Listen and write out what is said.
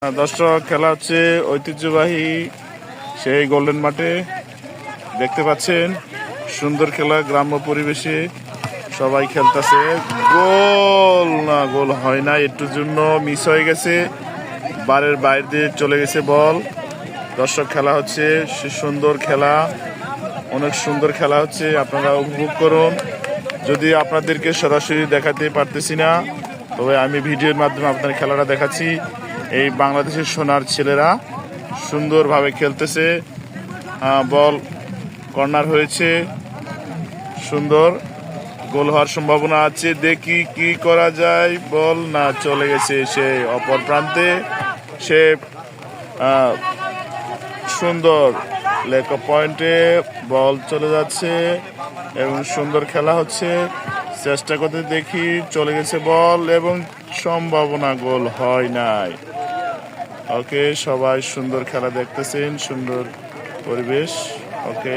দর্শক, খেলা হচ্ছে ঐতিহ্যবাহী সেই গোল্ডেন মাঠে। দেখতে পাচ্ছেন সুন্দর খেলা, গ্রাম্য পরিবেশে সবাই খেলতেছে। গোল না, গোল হয় না, একটুর জন্য মিস হয়ে গেছে, বারের বাইরে দিয়ে চলে গেছে বল। দর্শক, খেলা হচ্ছে, সুন্দর খেলা, অনেক সুন্দর খেলা হচ্ছে, আপনারা উপভোগ করুন। যদি আপনাদেরকে সরাসরি দেখাতে পারতেছি না, তবে আমি ভিডিওর মাধ্যমে আপনার খেলাটা দেখাচ্ছি। এই বাংলাদেশের সোনার ছেলেরা সুন্দরভাবে খেলতেছে। বল কর্নার হয়েছে, সুন্দর গোল হওয়ার সম্ভাবনা আছে। দেখি কি করা যায়। বল না, চলে গেছে সে অপর প্রান্তে। সে সুন্দর লেগ পয়েন্টে বল চলে যাচ্ছে এবং সুন্দর খেলা হচ্ছে। চেষ্টা করতে দেখি, চলে গেছে বল এবং সম্ভাবনা, গোল হয় নাই। ওকে, সবাই সুন্দর খেলা দেখতেছেন, সুন্দর পরিবেশ। ওকে।